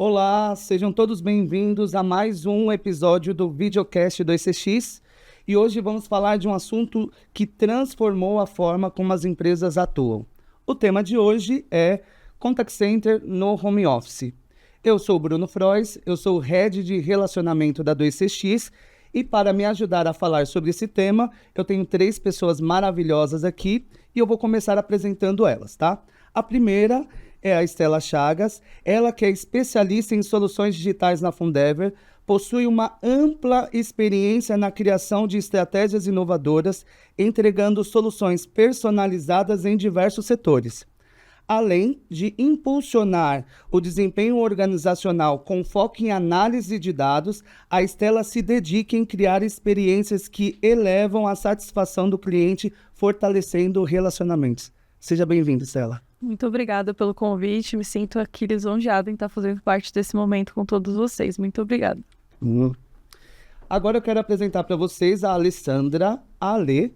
Olá, sejam todos bem-vindos a mais um episódio do Videocast 2CX e hoje vamos falar de um assunto que transformou a forma como as empresas atuam. O tema de hoje é Contact Center no Home Office. Eu sou o Bruno Frois, eu sou o Head de Relacionamento da 2CX e para me ajudar a falar sobre esse tema, eu tenho 3 pessoas maravilhosas aqui e eu vou começar apresentando elas, tá? A primeira é a Estela Chagas, ela que é especialista em soluções digitais na Fundever, possui uma ampla experiência na criação de estratégias inovadoras, entregando soluções personalizadas em diversos setores. Além de impulsionar o desempenho organizacional com foco em análise de dados, a Estela se dedica em criar experiências que elevam a satisfação do cliente, fortalecendo relacionamentos. Seja bem-vinda, Estela. Muito obrigada pelo convite, me sinto aqui lisonjeada em estar fazendo parte desse momento com todos vocês. Muito obrigada. Agora eu quero apresentar para vocês a Alessandra Ale.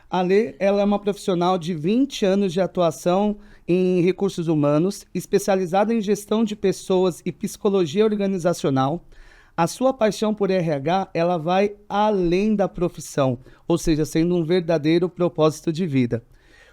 Ale, ela é uma profissional de 20 anos de atuação em recursos humanos, especializada em gestão de pessoas e psicologia organizacional. A sua paixão por RH, ela vai além da profissão, ou seja, sendo um verdadeiro propósito de vida.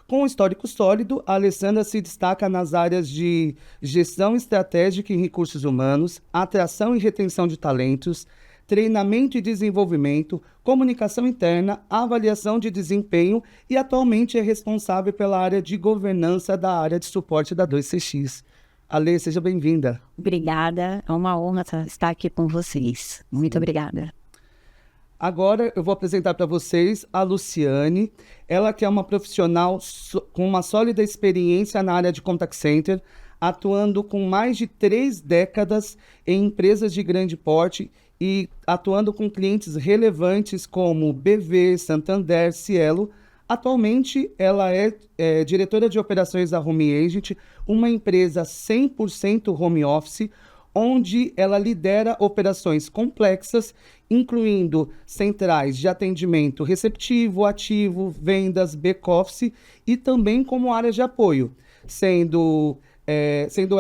Com um histórico sólido, a Alessandra se destaca nas áreas de gestão estratégica em recursos humanos, atração e retenção de talentos, treinamento e desenvolvimento, comunicação interna, avaliação de desempenho e atualmente é responsável pela área de governança da área de suporte da 2CX. Ale, seja bem-vinda. Obrigada, é uma honra estar aqui com vocês. Muito obrigada. Agora eu vou apresentar para vocês a Luciane, ela que é uma profissional com uma sólida experiência na área de contact center, atuando com mais de 3 décadas em empresas de grande porte e atuando com clientes relevantes como BV, Santander, Cielo. Atualmente ela é diretora de operações da Home Agent, uma empresa 100% home office, onde ela lidera operações complexas, incluindo centrais de atendimento receptivo, ativo, vendas, back-office e também como áreas de apoio, sendo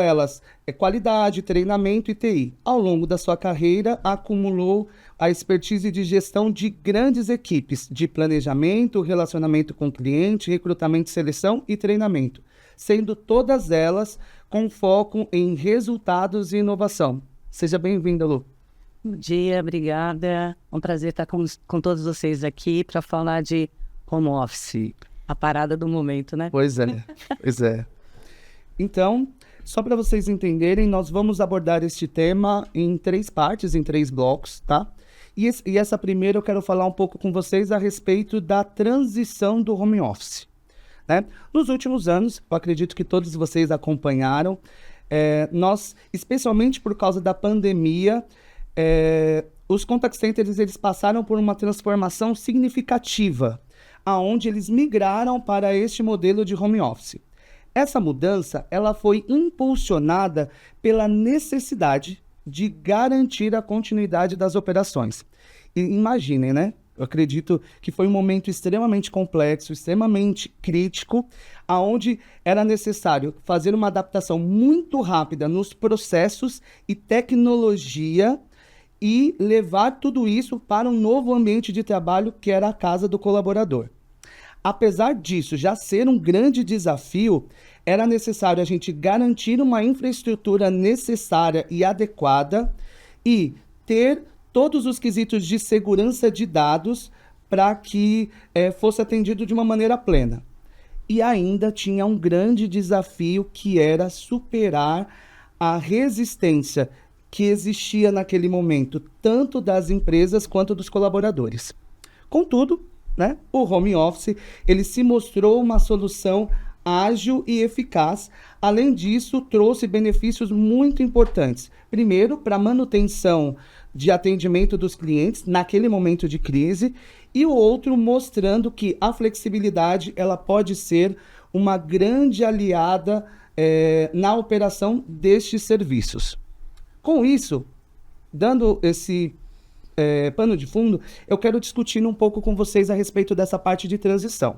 elas qualidade, treinamento e TI. Ao longo da sua carreira, acumulou a expertise de gestão de grandes equipes de planejamento, relacionamento com o cliente, recrutamento, seleção e treinamento, sendo todas elas com foco em resultados e inovação. Seja bem-vinda, Lu. Bom dia, obrigada. É um prazer estar com todos vocês aqui para falar de home office, a parada do momento, né? Pois é. Então, só para vocês entenderem, nós vamos abordar este tema em 3 partes, em 3 blocos, tá? E essa primeira eu quero falar um pouco com vocês a respeito da transição do home office. Né? Nos últimos anos, eu acredito que todos vocês acompanharam, nós, especialmente por causa da pandemia, os contact centers eles passaram por uma transformação significativa, aonde eles migraram para este modelo de home office. Essa mudança ela foi impulsionada pela necessidade de garantir a continuidade das operações. E imaginem, né? Eu acredito que foi um momento extremamente complexo, extremamente crítico, onde era necessário fazer uma adaptação muito rápida nos processos e tecnologia e levar tudo isso para um novo ambiente de trabalho que era a casa do colaborador. Apesar disso já ser um grande desafio, era necessário a gente garantir uma infraestrutura necessária e adequada e ter todos os quesitos de segurança de dados para que fosse atendido de uma maneira plena. E ainda tinha um grande desafio que era superar a resistência que existia naquele momento, tanto das empresas quanto dos colaboradores. Contudo, né, o home office ele se mostrou uma solução ágil e eficaz. Além disso, trouxe benefícios muito importantes. Primeiro, para a manutenção de atendimento dos clientes naquele momento de crise, e o outro mostrando que a flexibilidade ela pode ser uma grande aliada na operação destes serviços. Com isso, dando esse pano de fundo, eu quero discutir um pouco com vocês a respeito dessa parte de transição.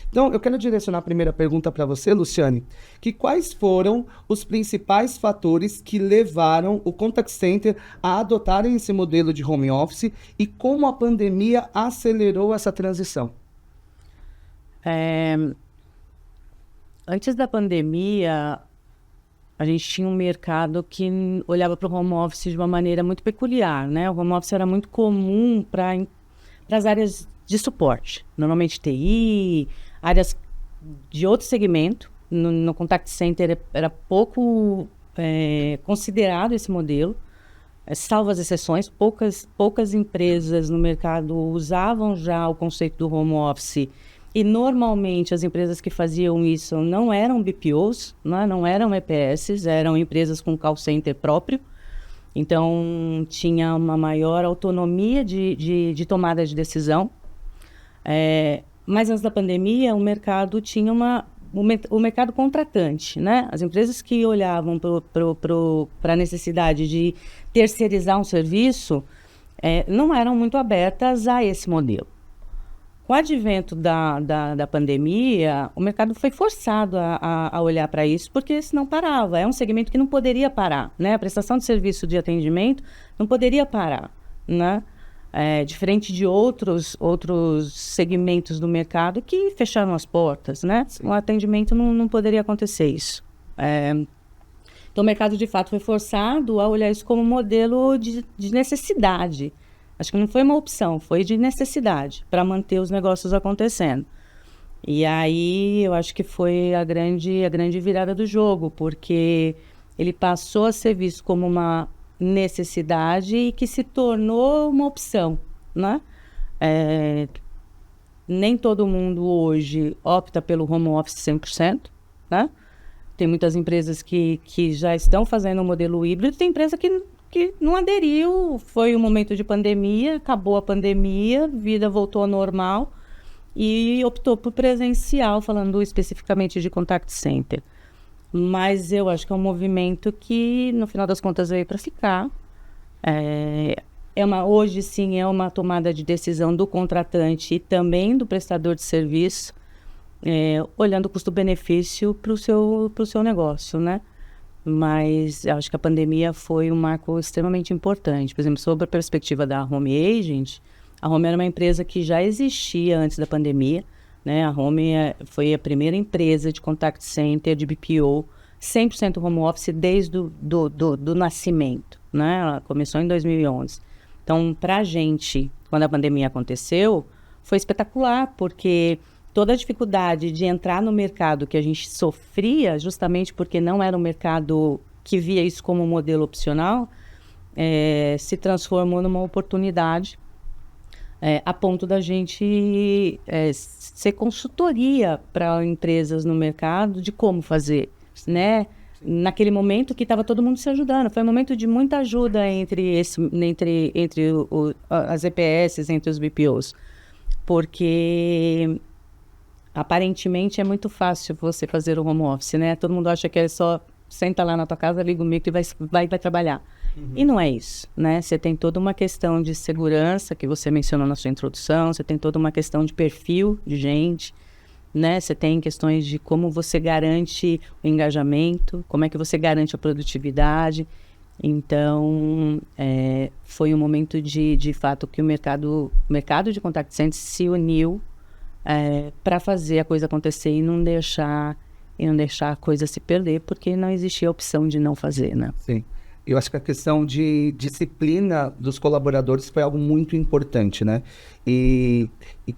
Então, eu quero direcionar a primeira pergunta para você, Luciane, que quais foram os principais fatores que levaram o Contact Center a adotarem esse modelo de home office e como a pandemia acelerou essa transição? Antes da pandemia, a gente tinha um mercado que olhava para o home office de uma maneira muito peculiar, né? O home office era muito comum para as áreas de suporte, normalmente TI, áreas de outro segmento. No Contact Center era pouco considerado esse modelo, salvo as exceções. Poucas empresas no mercado usavam já o conceito do home office. E, normalmente, as empresas que faziam isso não eram BPOs, né? Não eram EPS, eram empresas com call center próprio. Então, tinha uma maior autonomia de tomada de decisão. Mas, antes da pandemia, o mercado tinha o mercado contratante, né? As empresas que olhavam para a necessidade de terceirizar um serviço não eram muito abertas a esse modelo. Com o advento da pandemia, o mercado foi forçado a olhar para isso, porque senão parava. É um segmento que não poderia parar, né? A prestação de serviço de atendimento não poderia parar, né? Diferente de outros segmentos do mercado que fecharam as portas, né? Sim. O atendimento não poderia acontecer isso. Então, o mercado, de fato, foi forçado a olhar isso como modelo de necessidade. Acho que não foi uma opção, foi de necessidade para manter os negócios acontecendo. E aí eu acho que foi a grande virada do jogo, porque ele passou a ser visto como uma necessidade e que se tornou uma opção, né? Nem todo mundo hoje opta pelo home office 100%, né? Tem muitas empresas que já estão fazendo um modelo híbrido, tem empresa que não aderiu, foi um momento de pandemia, acabou a pandemia, vida voltou ao normal e optou por presencial, falando especificamente de contact center. Mas eu acho que é um movimento que, no final das contas, veio para ficar. Hoje, sim, é uma tomada de decisão do contratante e também do prestador de serviço, olhando o custo-benefício para o seu negócio, né? Mas eu acho que a pandemia foi um marco extremamente importante. Por exemplo, sobre a perspectiva da Home Agent, a Home era uma empresa que já existia antes da pandemia, né? A Home foi a primeira empresa de contact center, de BPO, 100% home office desde do nascimento, né? Ela começou em 2011. Então, para a gente, quando a pandemia aconteceu, foi espetacular, porque toda a dificuldade de entrar no mercado que a gente sofria, justamente porque não era um mercado que via isso como um modelo opcional, se transformou numa oportunidade, a ponto da gente ser consultoria para empresas no mercado de como fazer, né? Naquele momento que estava todo mundo se ajudando. Foi um momento de muita ajuda entre as EPS, entre os BPOs, porque aparentemente é muito fácil você fazer o home office, né? Todo mundo acha que é só senta lá na tua casa, liga o micro e vai trabalhar. Uhum. E não é isso, né? Você tem toda uma questão de segurança, que você mencionou na sua introdução, você tem toda uma questão de perfil de gente, né? Você tem questões de como você garante o engajamento, como é que você garante a produtividade. Então, foi um momento de fato que o mercado de contact center se uniu para fazer a coisa acontecer e não deixar a coisa se perder, porque não existia a opção de não fazer, né? Sim. Eu acho que a questão de disciplina dos colaboradores foi algo muito importante, né? E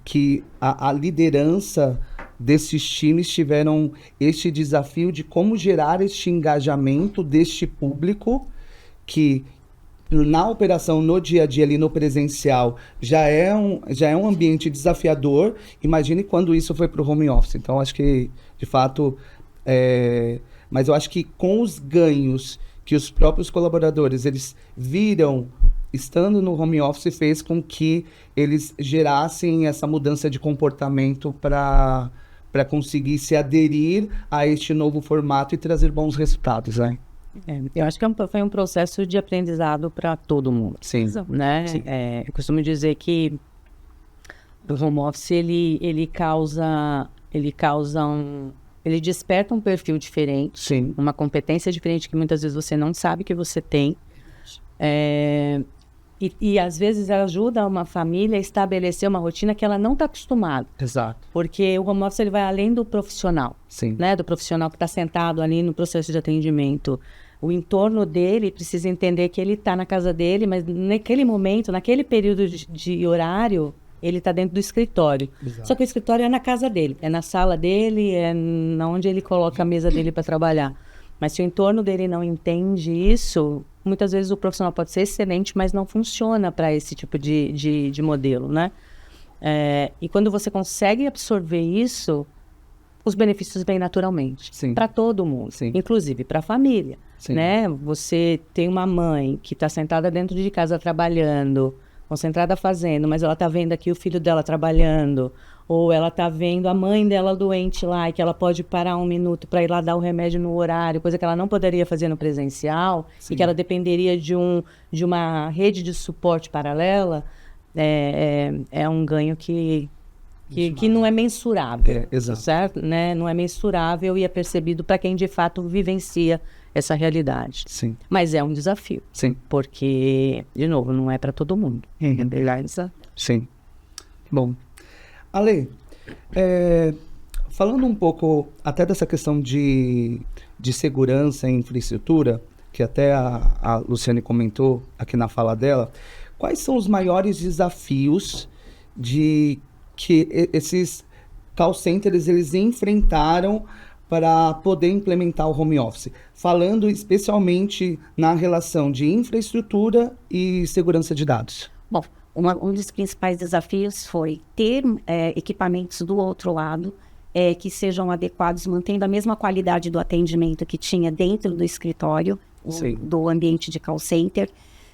que a liderança desses times tiveram este desafio de como gerar este engajamento deste público que na operação, no dia a dia, ali no presencial, já é um ambiente desafiador. Imagine quando isso foi para o home office. Então, acho que, de fato, mas eu acho que com os ganhos que os próprios colaboradores, eles viram estando no home office, fez com que eles gerassem essa mudança de comportamento para conseguir se aderir a este novo formato e trazer bons resultados, né? Eu acho que foi um processo de aprendizado para todo mundo. Sim. Né? Sim. Eu costumo dizer que o home office ele causa ele desperta um perfil diferente, Sim. uma competência diferente que muitas vezes você não sabe que você tem. E às vezes ajuda uma família a estabelecer uma rotina que ela não está acostumada. Exato. Porque o home office ele vai além do profissional, Sim. né? Do profissional que está sentado ali no processo de atendimento. O entorno dele precisa entender que ele está na casa dele, mas naquele momento, naquele período de horário, ele está dentro do escritório. Exato. Só que o escritório é na casa dele, é na sala dele, é onde ele coloca a mesa dele para trabalhar. Mas se o entorno dele não entende isso, muitas vezes o profissional pode ser excelente, mas não funciona para esse tipo de modelo, né? E quando você consegue absorver isso, os benefícios vêm naturalmente. Para todo mundo, Sim. Inclusive para a família. Sim. Né? Você tem uma mãe que está sentada dentro de casa trabalhando, concentrada fazendo, mas ela está vendo aqui o filho dela trabalhando, ou ela está vendo a mãe dela doente lá e que ela pode parar 1 minuto para ir lá dar o remédio no horário, coisa que ela não poderia fazer no presencial. Sim. E que ela dependeria de uma rede de suporte paralela. É um ganho que não é mensurável, exato. Certo? Né? Não é mensurável e é percebido para quem de fato vivencia essa realidade. Sim. Mas é um desafio. Sim. Porque, de novo, não é para todo mundo. Sim. Bom. Ale, falando um pouco até dessa questão de segurança e infraestrutura, que até a Luciane comentou aqui na fala dela, quais são os maiores desafios que esses call centers eles enfrentaram para poder implementar o home office? Falando especialmente na relação de infraestrutura e segurança de dados. Bom, um dos principais desafios foi ter equipamentos do outro lado que sejam adequados, mantendo a mesma qualidade do atendimento que tinha dentro do escritório, do ambiente de call center.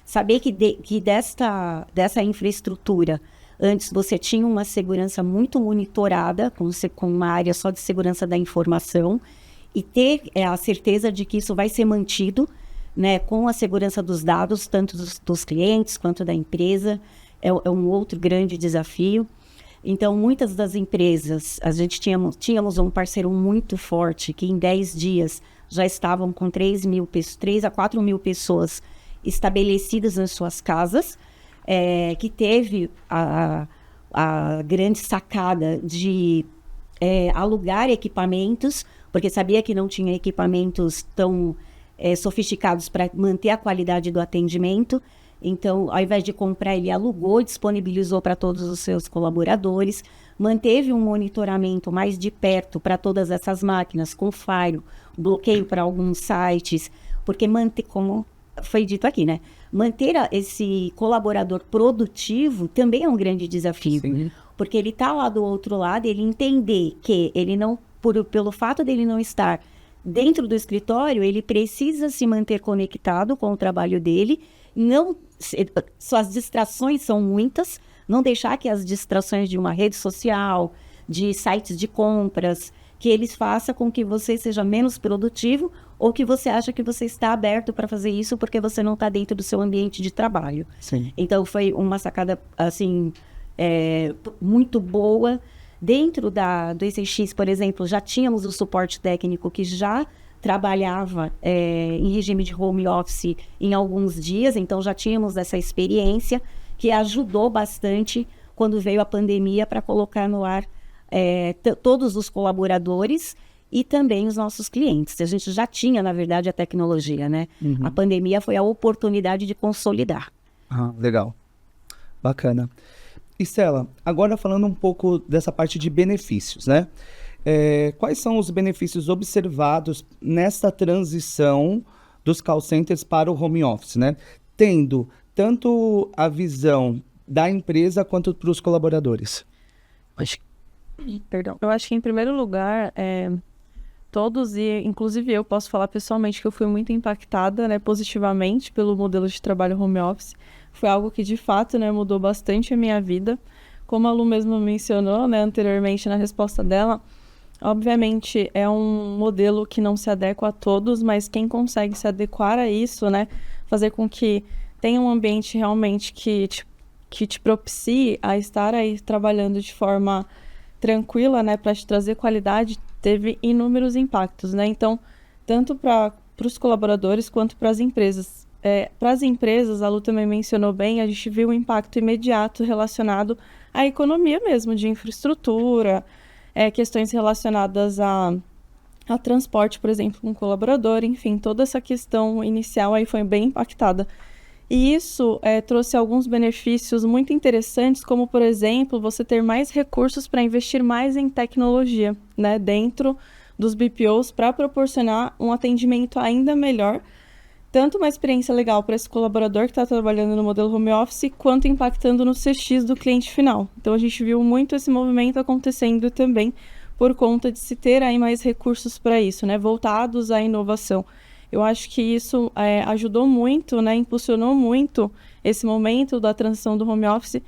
Saber que dessa infraestrutura, antes você tinha uma segurança muito monitorada, com uma área só de segurança da informação, e ter a certeza de que isso vai ser mantido, né, com a segurança dos dados, tanto dos clientes quanto da empresa, é um outro grande desafio. Então, muitas das empresas, a gente tínhamos um parceiro muito forte, que em 10 dias já estavam com 3 a 4 mil pessoas estabelecidas nas suas casas, que teve a grande sacada de alugar equipamentos, porque sabia que não tinha equipamentos tão sofisticados para manter a qualidade do atendimento. Então, ao invés de comprar, ele alugou e disponibilizou para todos os seus colaboradores, manteve um monitoramento mais de perto para todas essas máquinas, com firewall, bloqueio para alguns sites, porque como foi dito aqui, né? Manter esse colaborador produtivo também é um grande desafio. Sim. Porque ele está lá do outro lado, ele entender que ele não, pelo fato dele não estar dentro do escritório, ele precisa se manter conectado com o trabalho dele. Suas distrações são muitas, não deixar que as distrações de uma rede social, de sites de compras, que eles façam com que você seja menos produtivo ou que você acha que você está aberto para fazer isso porque você não está dentro do seu ambiente de trabalho. Sim. Então, foi uma sacada, assim, muito boa. Dentro do ECX, por exemplo, já tínhamos o suporte técnico que já trabalhava em regime de home office em alguns dias, então já tínhamos essa experiência que ajudou bastante quando veio a pandemia para colocar no ar todos os colaboradores e também os nossos clientes. A gente já tinha, na verdade, a tecnologia, né? Uhum. A pandemia foi a oportunidade de consolidar. Ah, legal. Bacana. E Stella, agora falando um pouco dessa parte de benefícios, né? Quais são os benefícios observados nessa transição dos call centers para o home office, né? Tendo tanto a visão da empresa quanto para os colaboradores. Eu acho que em primeiro lugar, todos, e inclusive eu posso falar pessoalmente que eu fui muito impactada, né, positivamente pelo modelo de trabalho home office. Foi algo que de fato, né, mudou bastante a minha vida. Como a Lu mesmo mencionou, né, anteriormente na resposta dela, obviamente é um modelo que não se adequa a todos, mas quem consegue se adequar a isso, né, fazer com que tenha um ambiente realmente que te propicie a estar aí trabalhando de forma tranquila, né, para te trazer qualidade, teve inúmeros impactos, né? Então, tanto para os colaboradores quanto para as empresas. Para as empresas, a Lu também mencionou bem, a gente viu um impacto imediato relacionado à economia mesmo, de infraestrutura, questões relacionadas a transporte, por exemplo, com um colaborador, enfim, toda essa questão inicial aí foi bem impactada. E isso trouxe alguns benefícios muito interessantes, como, por exemplo, você ter mais recursos para investir mais em tecnologia, né, dentro dos BPOs, para proporcionar um atendimento ainda melhor, tanto uma experiência legal para esse colaborador que está trabalhando no modelo home office, quanto impactando no CX do cliente final. Então, a gente viu muito esse movimento acontecendo também por conta de se ter aí mais recursos para isso, né, voltados à inovação. Eu acho que isso ajudou muito, né, impulsionou muito esse momento da transição do home office,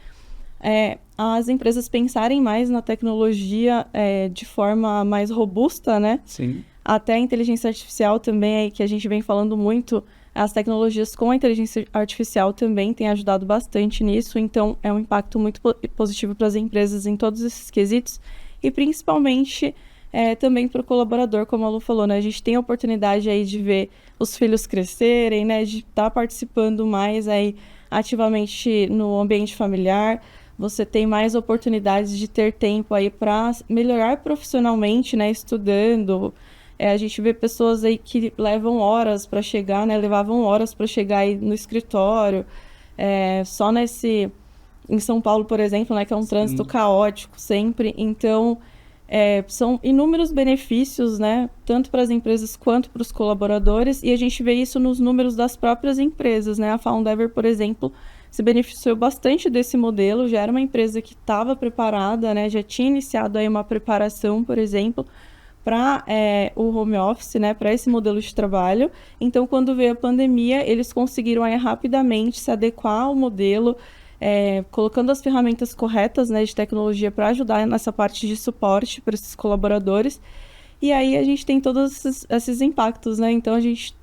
as empresas pensarem mais na tecnologia de forma mais robusta, né? Sim. Até a inteligência artificial também, que a gente vem falando muito, as tecnologias com a inteligência artificial também têm ajudado bastante nisso, então é um impacto muito positivo para as empresas em todos esses quesitos, e principalmente também para o colaborador, como a Lu falou, né? A gente tem a oportunidade aí de ver os filhos crescerem, né? De estar participando mais aí ativamente no ambiente familiar. Você tem mais oportunidades de ter tempo aí para melhorar profissionalmente, né? Estudando. A gente vê pessoas aí que levam horas para chegar, né? Levavam horas para chegar aí no escritório. Só em São Paulo, por exemplo, né? Que é um trânsito caótico sempre. Então, são inúmeros benefícios, né? Tanto para as empresas quanto para os colaboradores. E a gente vê isso nos números das próprias empresas, né? A Foundever, por exemplo, se beneficiou bastante desse modelo. Já era uma empresa que estava preparada, né? Já tinha iniciado aí uma preparação, por exemplo, para o home office, né, para esse modelo de trabalho. Então, quando veio a pandemia, eles conseguiram rapidamente se adequar ao modelo, colocando as ferramentas corretas, né, de tecnologia para ajudar nessa parte de suporte para esses colaboradores. E aí a gente tem todos esses impactos, né? Então,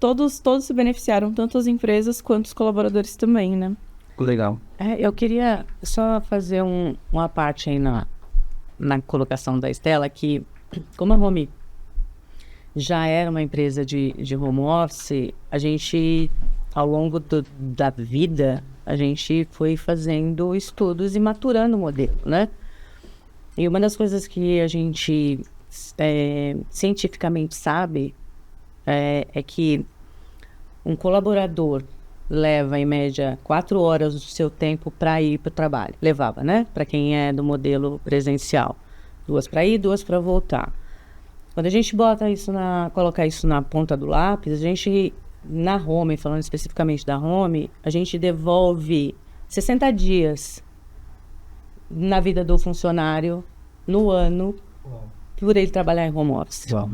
todos se beneficiaram, tanto as empresas quanto os colaboradores também, né? Legal. Eu queria só fazer uma parte aí na colocação da Estela, que como a Home já era uma empresa de home office, a gente, ao longo da vida, a gente foi fazendo estudos e maturando o modelo, né? E uma das coisas que a gente cientificamente sabe é que um colaborador leva, em média, 4 horas do seu tempo para ir para o trabalho. Levava, né? Para quem é do modelo presencial. 2 para ir, 2 para voltar. Quando a gente coloca isso na ponta do lápis, a gente, na Home, falando especificamente da Home, a gente devolve 60 dias na vida do funcionário no ano por ele trabalhar em home office. Uau.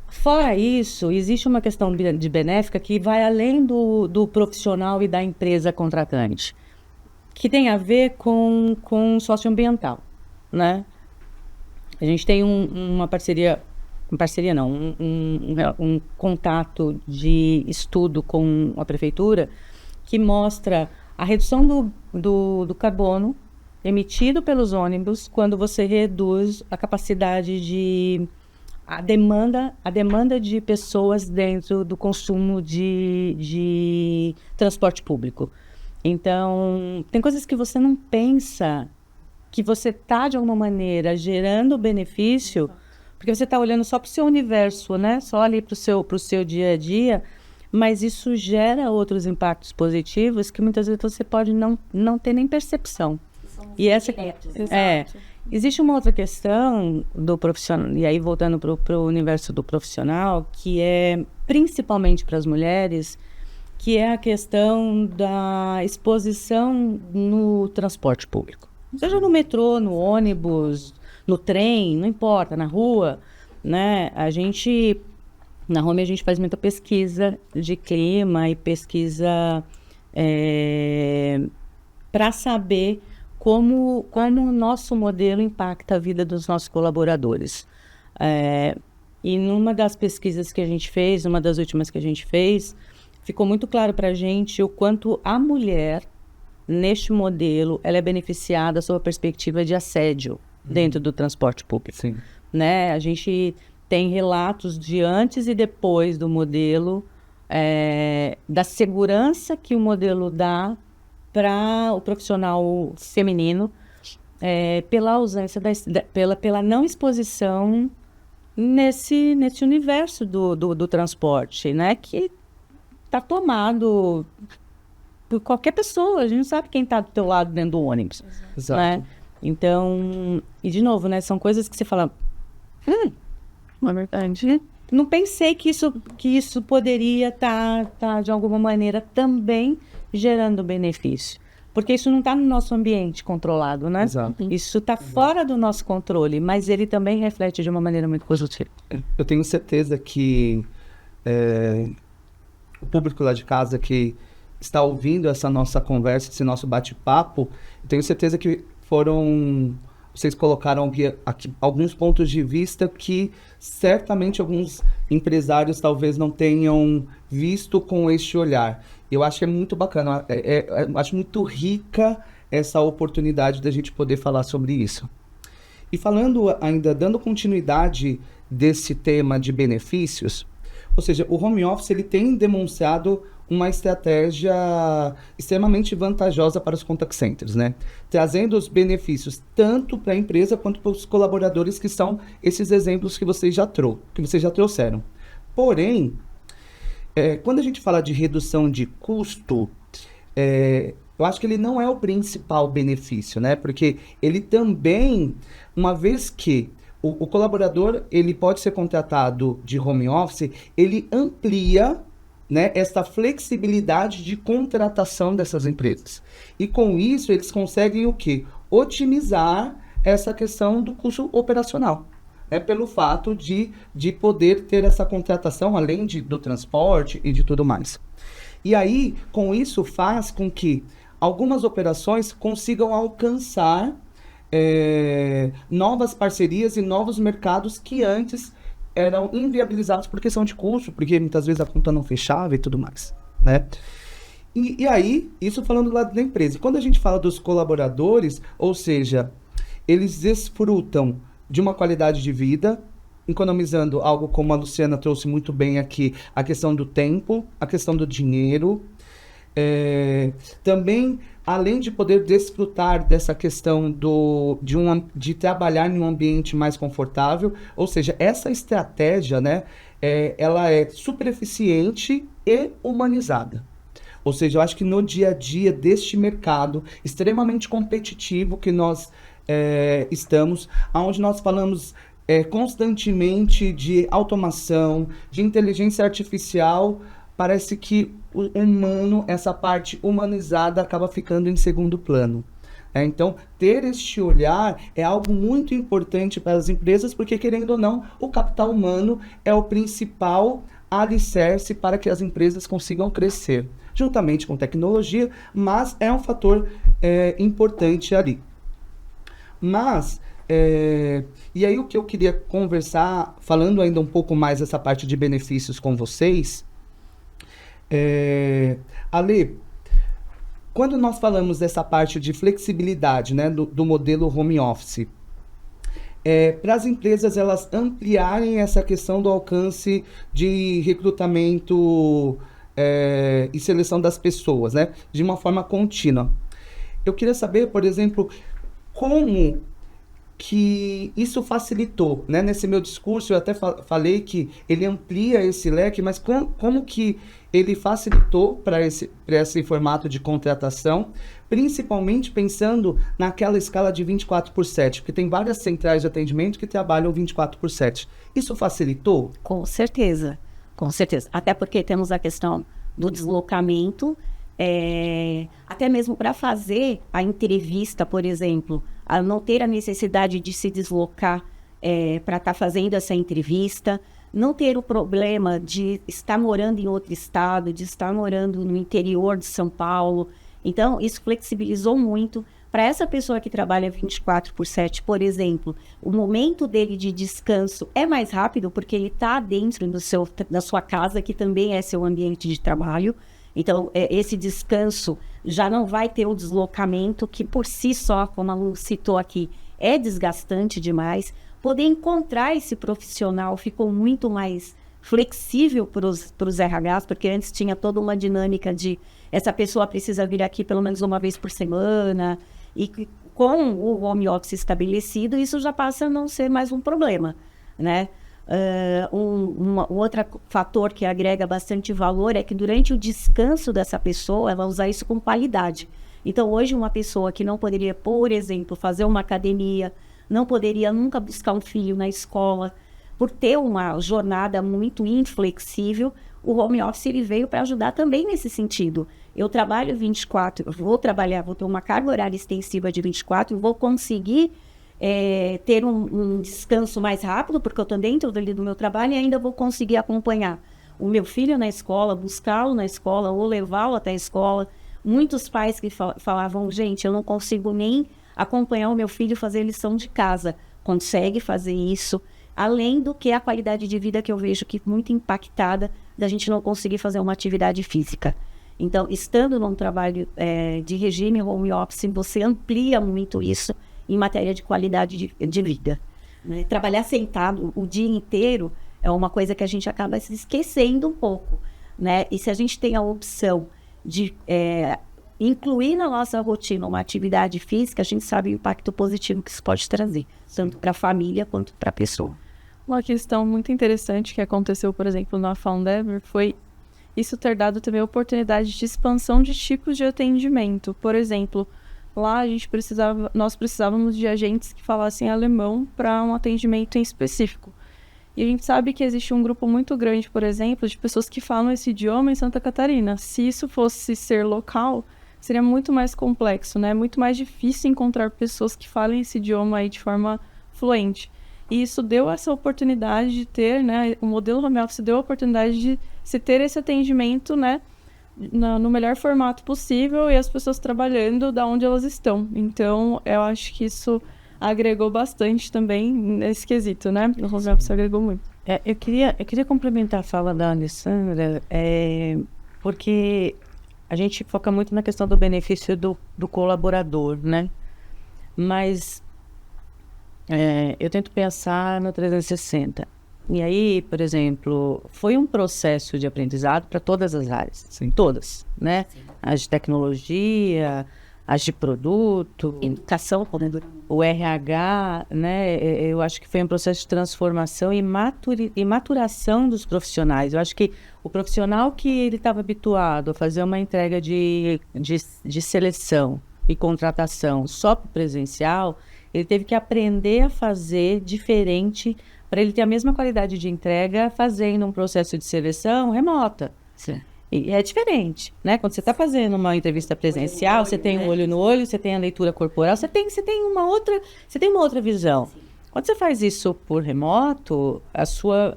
Fora isso, existe uma questão de benéfica que vai além do profissional e da empresa contratante, que tem a ver com socioambiental, né? A gente tem uma um contato de estudo com a prefeitura que mostra a redução do carbono emitido pelos ônibus quando você reduz a capacidade a demanda de pessoas dentro do consumo de transporte público. Então, tem coisas que você não pensa que você está, de alguma maneira, gerando benefício, porque você está olhando só para o seu universo, né? Só ali para o seu dia a dia, mas isso gera outros impactos positivos que muitas vezes você pode não ter nem percepção. E essa existe uma outra questão do profissional, e aí voltando para o universo do profissional, que é principalmente para as mulheres, que é a questão da exposição no transporte público. Seja no metrô, no ônibus, no trem, não importa, na rua, né? Na Home, a gente faz muita pesquisa de clima e pesquisa para saber como o nosso modelo impacta a vida dos nossos colaboradores. E numa das pesquisas que a gente fez, uma das últimas que a gente fez, ficou muito claro para a gente o quanto a mulher, neste modelo, ela é beneficiada sob a perspectiva de assédio dentro do transporte público. Sim. Né? A gente tem relatos de antes e depois do modelo, da segurança que o modelo dá para o profissional feminino, pela ausência, pela não exposição nesse universo do transporte, né? Que está tomado por qualquer pessoa. A gente não sabe quem está do teu lado dentro do ônibus. Exato. Né? Então, e de novo, né? São coisas que você fala... Uma verdade. Não pensei que isso poderia estar, de alguma maneira, também gerando benefício. Porque isso não está no nosso ambiente controlado, né? Exato. Isso está fora do nosso controle, mas ele também reflete de uma maneira muito positiva. Eu tenho certeza que o público lá de casa que está ouvindo essa nossa conversa, esse nosso bate-papo, eu tenho certeza que vocês colocaram aqui alguns pontos de vista que certamente alguns empresários talvez não tenham visto com este olhar. Eu acho que é muito bacana, eu acho muito rica essa oportunidade da gente poder falar sobre isso. E falando ainda, dando continuidade desse tema de benefícios, ou seja, o home office ele tem demonstrado uma estratégia extremamente vantajosa para os contact centers, né? Trazendo os benefícios tanto para a empresa quanto para os colaboradores, que são esses exemplos que vocês já trouxeram. Porém, quando a gente fala de redução de custo, eu acho que ele não é o principal benefício, né? Porque ele também, uma vez que o colaborador ele pode ser contratado de home office, ele amplia, né, essa flexibilidade de contratação dessas empresas. E com isso, eles conseguem o quê? Otimizar essa questão do custo operacional. Pelo fato de poder ter essa contratação, além do transporte e de tudo mais. E aí, com isso, faz com que algumas operações consigam alcançar novas parcerias e novos mercados que antes eram inviabilizados por questão de custo, porque muitas vezes a conta não fechava e tudo mais, né? E aí, isso falando do lado da empresa. Quando a gente fala dos colaboradores, ou seja, eles desfrutam de uma qualidade de vida, economizando algo como a Luciana trouxe muito bem aqui, a questão do tempo, a questão do dinheiro. Também, além de poder desfrutar dessa questão de trabalhar em um ambiente mais confortável, ou seja, essa estratégia, né, ela é super eficiente e humanizada. Ou seja, eu acho que no dia a dia deste mercado extremamente competitivo que nós estamos, onde nós falamos constantemente de automação, de inteligência artificial, parece que o humano, essa parte humanizada, acaba ficando em segundo plano. Então, ter este olhar é algo muito importante para as empresas, porque, querendo ou não, o capital humano é o principal alicerce para que as empresas consigam crescer, juntamente com tecnologia, mas é um fator importante ali. Mas, e aí o que eu queria conversar, falando ainda um pouco mais dessa parte de benefícios com vocês, Ale, quando nós falamos dessa parte de flexibilidade, né, do modelo home office, para as empresas elas ampliarem essa questão do alcance de recrutamento e seleção das pessoas, né, de uma forma contínua. Eu queria saber, por exemplo, como que isso facilitou, né? Nesse meu discurso eu até falei que ele amplia esse leque, mas como que ele facilitou para esse formato de contratação, principalmente pensando naquela escala de 24/7, porque tem várias centrais de atendimento que trabalham 24/7. Isso facilitou? Com certeza, com certeza. Até porque temos a questão do deslocamento, até mesmo para fazer a entrevista, por exemplo, a não ter a necessidade de se deslocar para estar fazendo essa entrevista, não ter o problema de estar morando em outro estado, de estar morando no interior de São Paulo. Então, isso flexibilizou muito. Para essa pessoa que trabalha 24/7, por exemplo, o momento dele de descanso é mais rápido, porque ele está dentro da sua casa, que também é seu ambiente de trabalho. Então, esse descanso já não vai ter o deslocamento que, por si só, como a Lu citou aqui, é desgastante demais. Poder encontrar esse profissional ficou muito mais flexível para os RHs, porque antes tinha toda uma dinâmica de essa pessoa precisa vir aqui pelo menos uma vez por semana, e com o home office estabelecido, isso já passa a não ser mais um problema, né? Um outro fator que agrega bastante valor é que durante o descanso dessa pessoa, ela usar isso com qualidade. Então, hoje, uma pessoa que não poderia, por exemplo, fazer uma academia, não poderia nunca buscar um filho na escola, por ter uma jornada muito inflexível, o home office ele veio para ajudar também nesse sentido. Eu trabalho 24, vou ter uma carga horária extensiva de 24, vou conseguir ter um descanso mais rápido, porque eu estou dentro do meu trabalho e ainda vou conseguir acompanhar o meu filho na escola, buscá-lo na escola ou levá-lo até a escola. Muitos pais que falavam, gente, eu não consigo nem acompanhar o meu filho fazer lição de casa. Consegue fazer isso. Além do que a qualidade de vida que eu vejo que muito impactada da gente não conseguir fazer uma atividade física. Então, estando num trabalho de regime home office, você amplia muito isso em matéria de qualidade de vida. Né? Trabalhar sentado o dia inteiro é uma coisa que a gente acaba se esquecendo um pouco. Né? E se a gente tem a opção de incluir na nossa rotina uma atividade física, a gente sabe o impacto positivo que isso pode trazer, tanto para a família quanto para a pessoa. Uma questão muito interessante que aconteceu, por exemplo, na Foundever foi isso ter dado também a oportunidade de expansão de tipos de atendimento. Por exemplo, lá nós precisávamos de agentes que falassem alemão para um atendimento em específico. E a gente sabe que existe um grupo muito grande, por exemplo, de pessoas que falam esse idioma em Santa Catarina. Se isso fosse ser local, seria muito mais complexo, né? Muito mais difícil encontrar pessoas que falem esse idioma aí de forma fluente. E isso deu essa oportunidade de ter, né? O modelo home office deu a oportunidade de se ter esse atendimento, né? No melhor formato possível e as pessoas trabalhando da onde elas estão. Então, eu acho que isso agregou bastante também nesse quesito, né? O home office agregou muito. Eu queria complementar a fala da Alessandra, porque a gente foca muito na questão do benefício do colaborador, né? Mas eu tento pensar no 360. E aí, por exemplo, foi um processo de aprendizado para todas as áreas. Sim. Todas, né? Sim. As de tecnologia, as de produto, educação, o RH, né? Eu acho que foi um processo de transformação e maturação dos profissionais. Eu acho que o profissional que ele estava habituado a fazer uma entrega de seleção e contratação só para o presencial, ele teve que aprender a fazer diferente para ele ter a mesma qualidade de entrega fazendo um processo de seleção remota. Sim. E é diferente, né? Quando você está fazendo uma entrevista presencial, você tem um olho no olho, você tem a leitura corporal, você tem uma outra visão. Sim. Quando você faz isso por remoto, a sua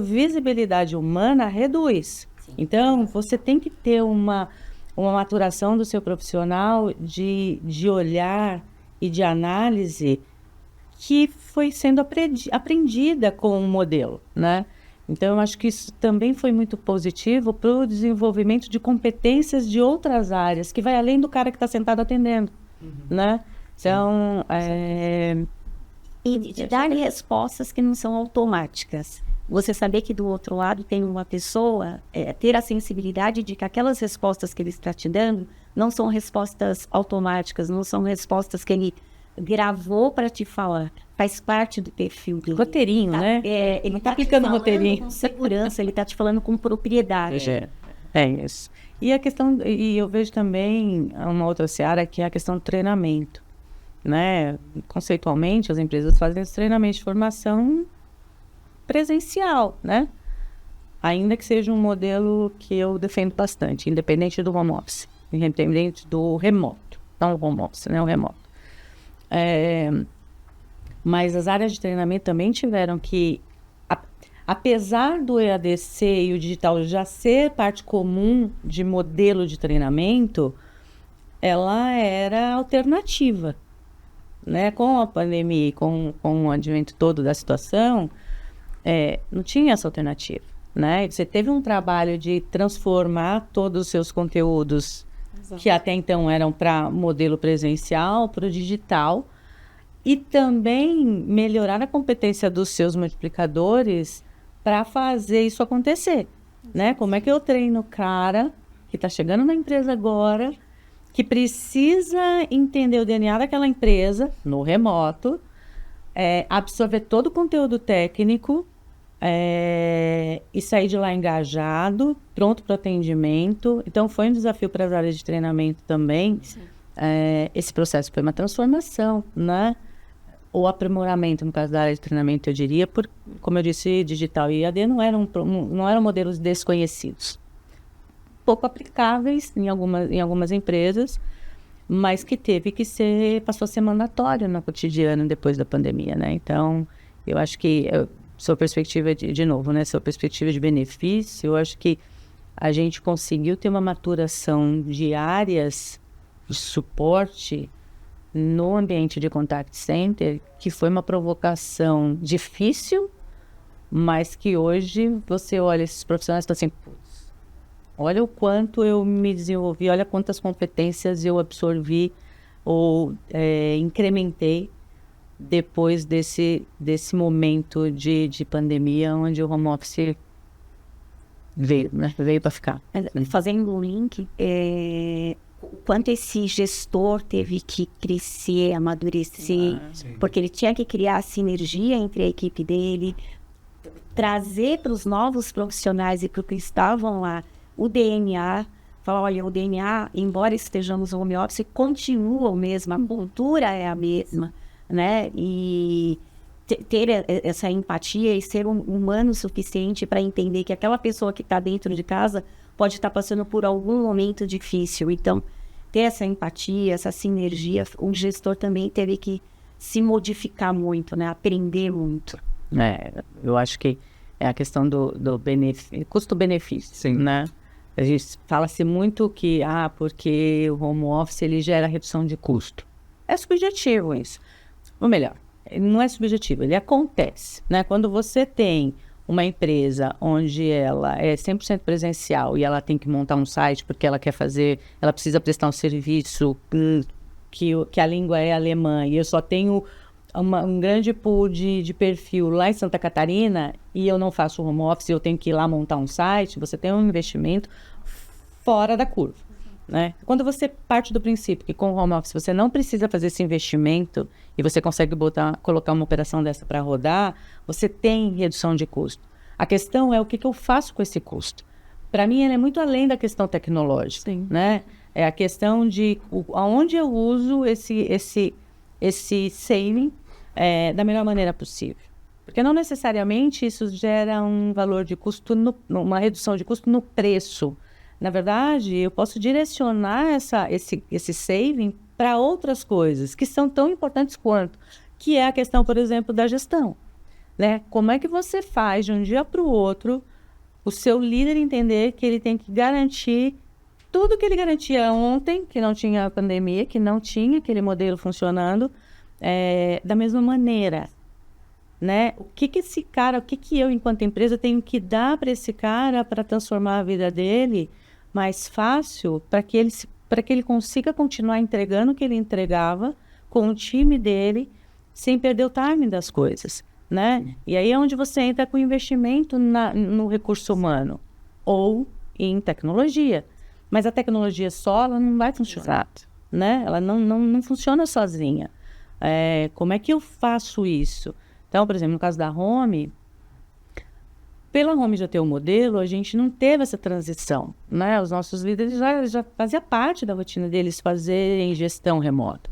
visibilidade humana reduz. Sim. Então, você tem que ter uma maturação do seu profissional de olhar e de análise que foi sendo aprendida com o modelo, né? Então, eu acho que isso também foi muito positivo para o desenvolvimento de competências de outras áreas, que vai além do cara que está sentado atendendo, né? Então, E de dar respostas que não são automáticas. Você saber que do outro lado tem uma pessoa, ter a sensibilidade de que aquelas respostas que ele está te dando não são respostas automáticas, não são respostas que ele gravou para te falar. Faz parte do perfil dele. Roteirinho, né? Ele está aplicando roteirinho. Com segurança, ele está te falando com propriedade. É isso. E a questão, e eu vejo também uma outra seara, que é a questão do treinamento, né? Conceitualmente, as empresas fazem esse treinamento de formação presencial, né? Ainda que seja um modelo que eu defendo bastante, independente do home office, independente do remoto, não o home office, né? O remoto. Mas as áreas de treinamento também tiveram que, apesar do EADC e o digital já ser parte comum de modelo de treinamento, ela era alternativa, né? Com a pandemia e com o advento todo da situação, não tinha essa alternativa, né? Você teve um trabalho de transformar todos os seus conteúdos, exato, que até então eram para modelo presencial, para o digital, e também melhorar a competência dos seus multiplicadores para fazer isso acontecer, né? Como é que eu treino o cara que está chegando na empresa agora, que precisa entender o DNA daquela empresa no remoto, absorver todo o conteúdo técnico e sair de lá engajado, pronto para o atendimento. Então, foi um desafio para as áreas de treinamento também. Esse processo foi uma transformação, né? O aprimoramento, no caso da área de treinamento, eu diria, como eu disse, digital e IAD não eram modelos desconhecidos. Pouco aplicáveis em algumas empresas, mas que passou a ser mandatório no cotidiano depois da pandemia, né? Então, eu acho que, sob perspectiva de novo, né? Sob perspectiva de benefício, eu acho que a gente conseguiu ter uma maturação de áreas de suporte no ambiente de contact center, que foi uma provocação difícil, mas que hoje você olha esses profissionais e fala assim, putz, olha o quanto eu me desenvolvi, olha quantas competências eu absorvi ou incrementei depois desse momento de pandemia, onde o home office veio, né? Veio para ficar. Fazendo um link, o quanto esse gestor teve que crescer, amadurecer, porque ele tinha que criar a sinergia entre a equipe dele, trazer para os novos profissionais e para os que estavam lá o DNA, falar, olha, o DNA, embora estejamos no home office, continua o mesmo, a cultura é a mesma, né? E ter essa empatia e ser humano o suficiente para entender que aquela pessoa que está dentro de casa pode estar passando por algum momento difícil. Então, ter essa empatia, essa sinergia, o gestor também teve que se modificar muito, né? Aprender muito. Eu acho que é a questão do custo-benefício, né? A gente fala-se muito que, porque o home office ele gera redução de custo. É subjetivo isso. Ou melhor, não é subjetivo, ele acontece, né? Quando você tem uma empresa onde ela é 100% presencial e ela tem que montar um site porque ela precisa prestar um serviço que a língua é alemã e eu só tenho um grande pool de perfil lá em Santa Catarina e eu não faço home office, eu tenho que ir lá montar um site, você tem um investimento fora da curva, né? Quando você parte do princípio que com o home office você não precisa fazer esse investimento e você consegue colocar uma operação dessa para rodar, você tem redução de custo. A questão é o que eu faço com esse custo. Para mim, ele é muito além da questão tecnológica, né? É a questão de aonde eu uso esse saving da melhor maneira possível. Porque não necessariamente isso gera um valor de custo, uma redução de custo no preço. Na verdade, eu posso direcionar esse saving para outras coisas que são tão importantes quanto, que é a questão, por exemplo, da gestão, né? Como é que você faz de um dia para o outro o seu líder entender que ele tem que garantir tudo que ele garantia ontem, que não tinha pandemia, que não tinha aquele modelo funcionando, da mesma maneira, né? O que eu, enquanto empresa, tenho que dar para esse cara para transformar a vida dele mais fácil, para que ele consiga continuar entregando o que ele entregava com o time dele, sem perder o timing das coisas, né? E aí é onde você entra com investimento no recurso humano ou em tecnologia. Mas a tecnologia só, ela não vai funcionar, né? Ela não funciona sozinha. Como é que eu faço isso? Então, por exemplo, no caso da Home, pela Home já ter o modelo, a gente não teve essa transição, né? Os nossos líderes já fazia parte da rotina deles fazerem gestão remota.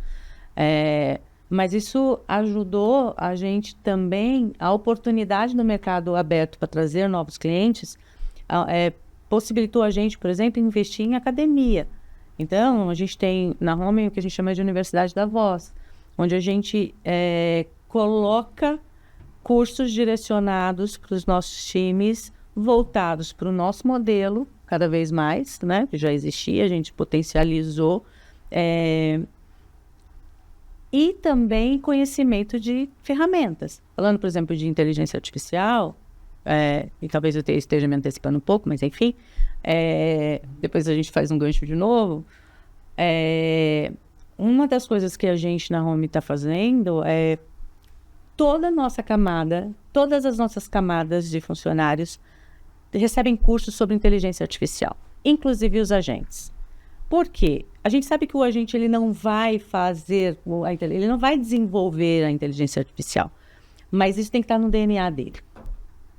Mas isso ajudou a gente também, a oportunidade no mercado aberto para trazer novos clientes, possibilitou a gente, por exemplo, investir em academia. Então, a gente tem na Home o que a gente chama de Universidade da Voz, onde a gente coloca cursos direcionados para os nossos times, voltados para o nosso modelo, cada vez mais, né? Que já existia, a gente potencializou. E também conhecimento de ferramentas. Falando, por exemplo, de inteligência artificial, e talvez eu esteja me antecipando um pouco, mas enfim, depois a gente faz um gancho de novo. uma das coisas que a gente na Home está fazendo é toda a nossa camada, todas as nossas camadas de funcionários recebem cursos sobre inteligência artificial, inclusive os agentes. Por quê? A gente sabe que o agente ele não vai ele não vai desenvolver a inteligência artificial, mas isso tem que estar no DNA dele.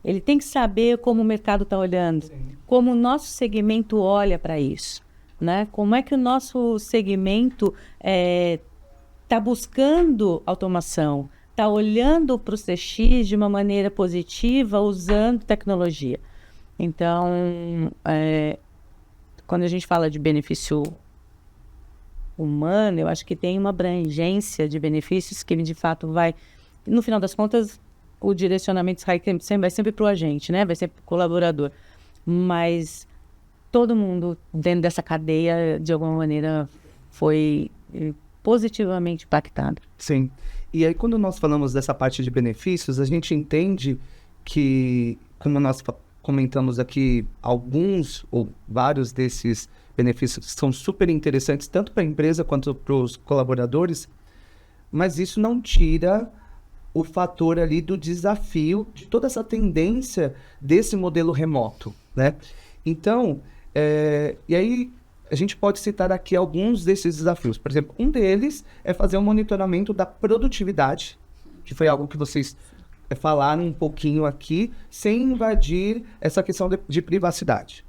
Ele tem que saber como o mercado está olhando, como o nosso segmento olha para isso, né? Como é que o nosso segmento está buscando automação, está olhando para o CX de uma maneira positiva, usando tecnologia. Então, quando a gente fala de benefício humano, eu acho que tem uma abrangência de benefícios que ele, de fato, vai... No final das contas, o direcionamento vai sempre para o agente, né? Vai sempre para o colaborador. Mas todo mundo dentro dessa cadeia, de alguma maneira, foi positivamente impactado. Sim. E aí, quando nós falamos dessa parte de benefícios, a gente entende que, como nós comentamos aqui, alguns ou vários desses benefícios são super interessantes, tanto para a empresa quanto para os colaboradores, mas isso não tira o fator ali do desafio, de toda essa tendência desse modelo remoto, né? Então, e aí a gente pode citar aqui alguns desses desafios. Por exemplo, um deles é fazer um monitoramento da produtividade, que foi algo que vocês falaram um pouquinho aqui, sem invadir essa questão de privacidade.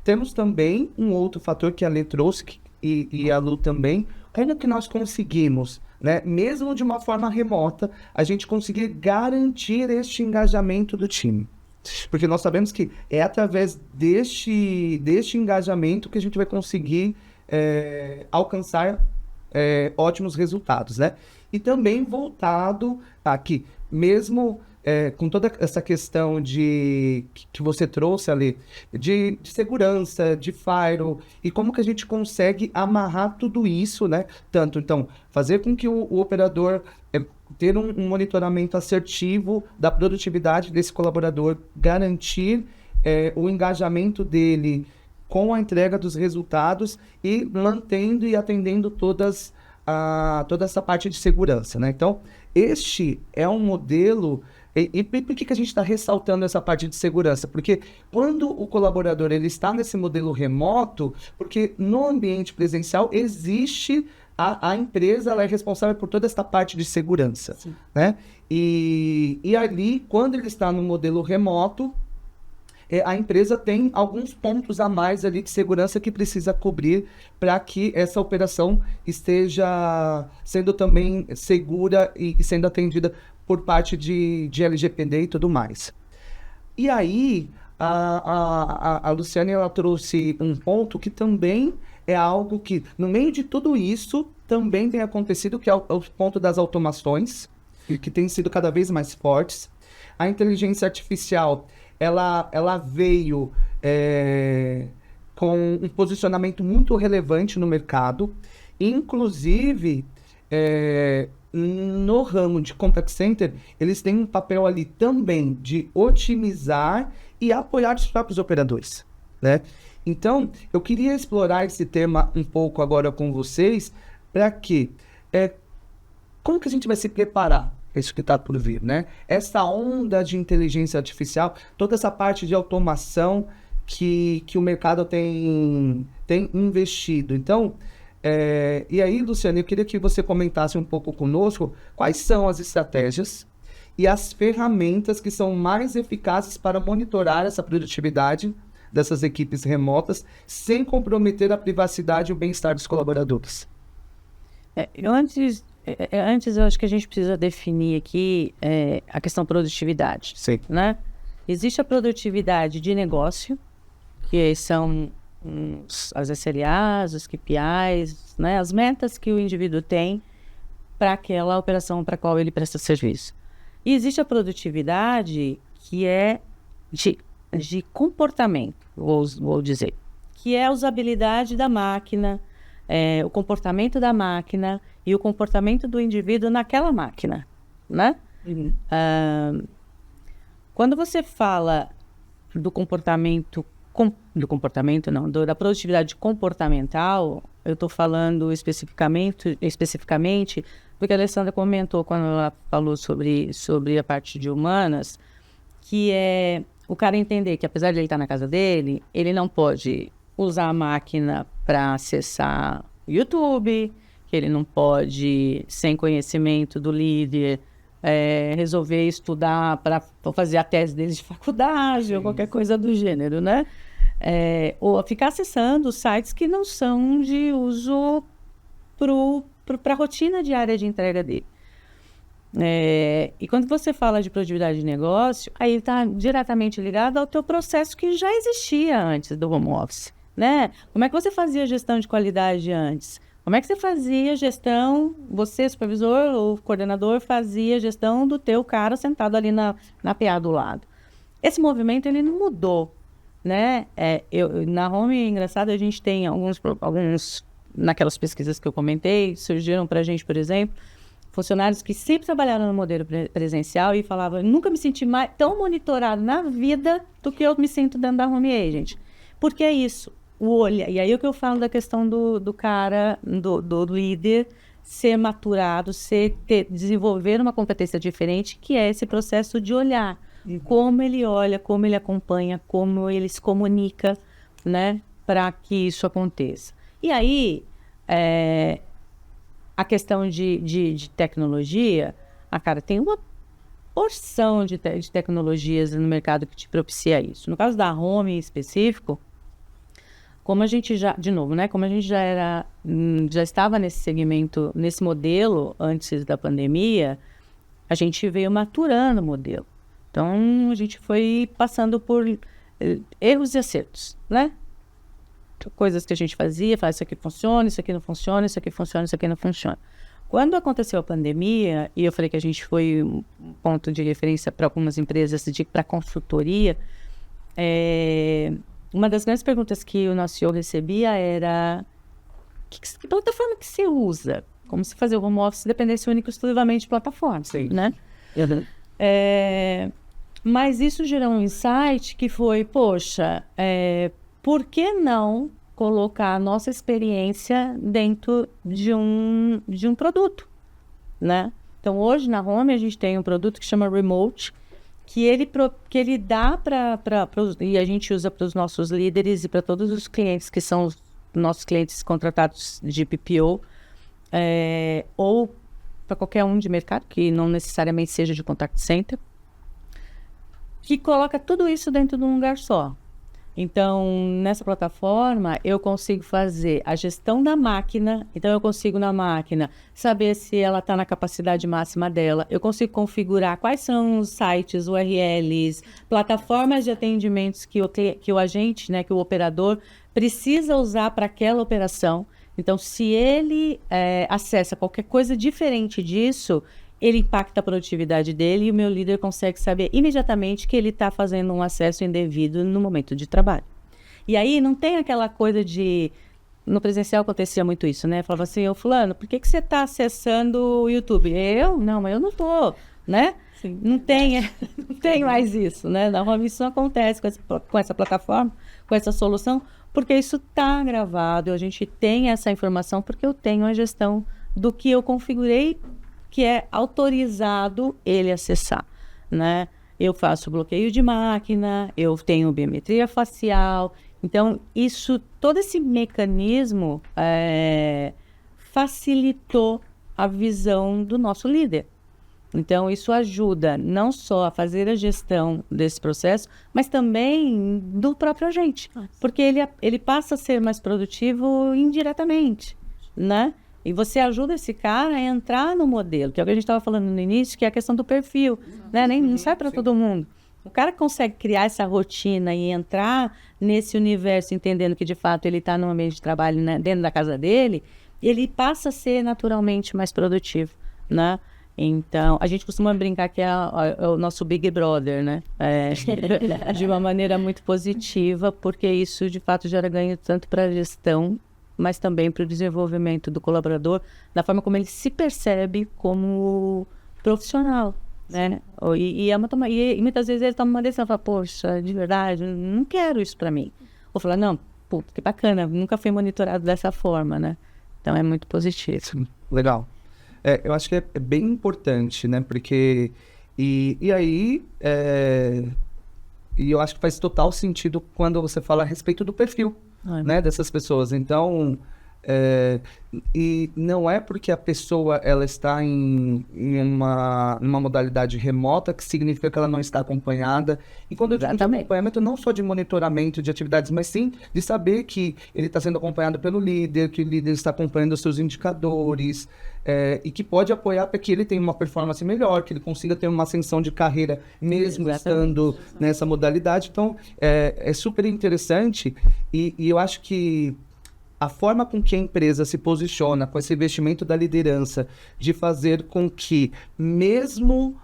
Temos também um outro fator que a Lê trouxe, e a Lu também, como que nós conseguimos, né, mesmo de uma forma remota, a gente conseguir garantir este engajamento do time. Porque nós sabemos que é através deste engajamento que a gente vai conseguir alcançar ótimos resultados, né? E também voltado aqui, mesmo com toda essa questão que você trouxe ali, de segurança, de firewall, e como que a gente consegue amarrar tudo isso, né? Tanto, então, fazer com que o operador ter um monitoramento assertivo da produtividade desse colaborador, garantir o engajamento dele com a entrega dos resultados e mantendo e atendendo toda essa parte de segurança, né? Então, este é um modelo. E por que a gente está ressaltando essa parte de segurança? Porque quando o colaborador ele está nesse modelo remoto, porque no ambiente presencial existe a empresa, ela é responsável por toda essa parte de segurança, né? E ali, quando ele está no modelo remoto, a empresa tem alguns pontos a mais ali de segurança que precisa cobrir para que essa operação esteja sendo também segura e sendo atendida por parte de LGPD e tudo mais. E aí, a Luciane, ela trouxe um ponto que também é algo que, no meio de tudo isso, também tem acontecido, que é o ponto das automações, que tem sido cada vez mais fortes. A inteligência artificial, ela veio com um posicionamento muito relevante no mercado, inclusive... no ramo de contact center, eles têm um papel ali também de otimizar e apoiar os próprios operadores, né? Então, eu queria explorar esse tema um pouco agora com vocês, para que como que a gente vai se preparar para isso que está por vir, né? Essa onda de inteligência artificial, toda essa parte de automação que o mercado tem investido. Então, e aí, Luciane, eu queria que você comentasse um pouco conosco quais são as estratégias e as ferramentas que são mais eficazes para monitorar essa produtividade dessas equipes remotas sem comprometer a privacidade e o bem-estar dos colaboradores. Antes, eu acho que a gente precisa definir aqui a questão produtividade. Sim. Né? Existe a produtividade de negócio, que são... as SLAs, os KPIs, né, as metas que o indivíduo tem para aquela operação para a qual ele presta serviço. E existe a produtividade que é de comportamento, vou dizer, que é a usabilidade da máquina, o comportamento da máquina e o comportamento do indivíduo naquela máquina, né? Uhum. Quando você fala da produtividade comportamental, eu estou falando especificamente do que a Alessandra comentou quando ela falou sobre a parte de humanas, que é o cara entender que, apesar de ele estar na casa dele, ele não pode usar a máquina para acessar o YouTube, que ele não pode, sem conhecimento do líder, resolver estudar para fazer a tese dele de faculdade ou qualquer coisa do gênero, né? Ou ficar acessando sites que não são de uso para a rotina diária de entrega dele. E quando você fala de produtividade de negócio, aí está diretamente ligado ao teu processo que já existia antes do home office, né? Como é que você fazia gestão de qualidade antes? Como é que você fazia gestão, você, supervisor ou coordenador, fazia gestão do teu cara sentado ali na PA do lado? Esse movimento, ele não mudou, né? Na Home, engraçado, a gente tem alguns, naquelas pesquisas que eu comentei, surgiram para a gente, por exemplo, funcionários que sempre trabalharam no modelo presencial e falavam, eu nunca me senti tão monitorado na vida do que eu me sinto dentro da Home Agent. Porque é isso, o olho. E aí o que eu falo da questão do cara, do líder, ser maturado, desenvolver uma competência diferente, que é esse processo de olhar. Como ele olha, como ele acompanha, como ele se comunica, né, para que isso aconteça. E aí, a questão de tecnologia, cara, tem uma porção de tecnologias no mercado que te propicia isso. No caso da Home em específico, como a gente já, de novo, né, como a gente já estava nesse segmento, nesse modelo antes da pandemia, a gente veio maturando o modelo. Então, a gente foi passando por erros e acertos, né? Coisas que a gente fazia, isso aqui funciona, isso aqui não funciona, isso aqui funciona, isso aqui não funciona. Quando aconteceu a pandemia, e eu falei que a gente foi um ponto de referência para algumas empresas para consultoria, uma das grandes perguntas que o nosso CEO recebia era que plataforma que você usa? Como se fazer o home office dependesse único exclusivamente de plataforma, né? Uhum. Mas isso gerou um insight que foi, poxa, por que não colocar a nossa experiência dentro de um produto, né? Então, hoje na Home a gente tem um produto que chama Remote, que ele dá e a gente usa para os nossos líderes e para todos os clientes que são os nossos clientes contratados de PPO, ou para qualquer um de mercado, que não necessariamente seja de contact center, que coloca tudo isso dentro de um lugar só. Então, nessa plataforma, eu consigo fazer a gestão da máquina. Então, eu consigo, na máquina, saber se ela está na capacidade máxima dela. Eu consigo configurar quais são os sites, URLs, plataformas de atendimentos que o agente, né, que o operador, precisa usar para aquela operação. Então, se ele acessa qualquer coisa diferente disso, ele impacta a produtividade dele e o meu líder consegue saber imediatamente que ele está fazendo um acesso indevido no momento de trabalho. E aí não tem aquela coisa de... No presencial acontecia muito isso, né? Falava assim, ô fulano, por que você está acessando o YouTube? Eu? Não, mas eu não estou, né? Sim. Não tem mais isso, né? Na Home isso não acontece com essa plataforma, com essa solução, porque isso está gravado, a gente tem essa informação porque eu tenho a gestão do que eu configurei, que é autorizado ele acessar, né? Eu faço bloqueio de máquina, eu tenho biometria facial. Então, todo esse mecanismo facilitou a visão do nosso líder. Então, isso ajuda não só a fazer a gestão desse processo, mas também do próprio agente. Porque ele passa a ser mais produtivo indiretamente, né? E você ajuda esse cara a entrar no modelo, que é o que a gente estava falando no início, que é a questão do perfil, né? Não sai para todo mundo. O cara que consegue criar essa rotina e entrar nesse universo, entendendo que, de fato, ele está no ambiente de trabalho, né, dentro da casa dele, ele passa a ser naturalmente mais produtivo, né? Então, a gente costuma brincar que é o nosso Big Brother, né? De uma maneira muito positiva, porque isso, de fato, gera ganho tanto para a gestão, mas também para o desenvolvimento do colaborador, da forma como ele se percebe como profissional, né? E muitas vezes ele toma uma decisão e fala, poxa, de verdade, não quero isso para mim. Ou fala, não, putz, que bacana, nunca foi monitorado dessa forma, né? Então é muito positivo. Legal. Eu acho que é bem importante, né? Porque... E aí... E eu acho que faz total sentido quando você fala a respeito do perfil, né, dessas pessoas. Então, e não é porque a pessoa ela está em uma modalidade remota que significa que ela não está acompanhada. E quando eu digo de acompanhamento, não só de monitoramento de atividades, mas sim de saber que ele está sendo acompanhado pelo líder, que o líder está acompanhando os seus indicadores, e que pode apoiar para que ele tenha uma performance melhor, que ele consiga ter uma ascensão de carreira mesmo estando nessa modalidade. Então, é super interessante e eu acho que a forma com que a empresa se posiciona com esse investimento da liderança de fazer com que mesmo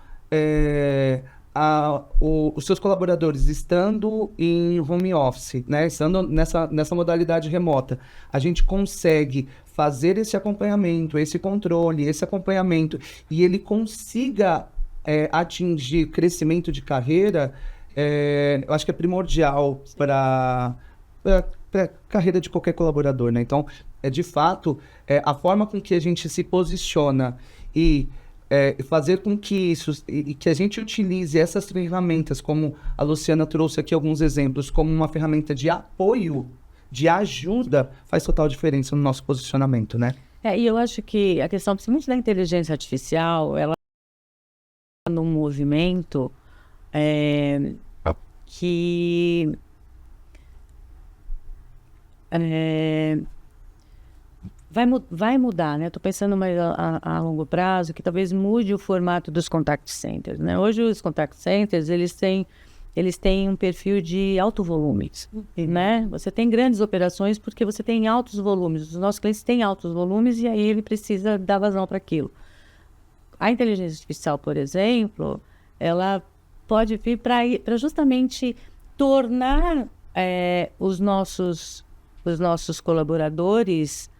os seus colaboradores estando em home office, né, estando nessa modalidade remota, a gente consegue fazer esse acompanhamento, esse controle, esse acompanhamento, e ele consiga atingir crescimento de carreira, eu acho que é primordial para a carreira de qualquer colaborador, né? Então, de fato, a forma com que a gente se posiciona e fazer com que isso, e que a gente utilize essas ferramentas, como a Luciana trouxe aqui alguns exemplos, como uma ferramenta de apoio, de ajuda, faz total diferença no nosso posicionamento, né? E eu acho que a questão, principalmente da inteligência artificial, ela está num movimento que vai mudar, né? Estou pensando mais a longo prazo, que talvez mude o formato dos contact centers, né? Hoje os contact centers, eles têm um perfil de alto volume, né? Você tem grandes operações porque você tem altos volumes. Os nossos clientes têm altos volumes e aí ele precisa dar vazão para aquilo. A inteligência artificial, por exemplo, ela pode vir para justamente tornar os nossos colaboradores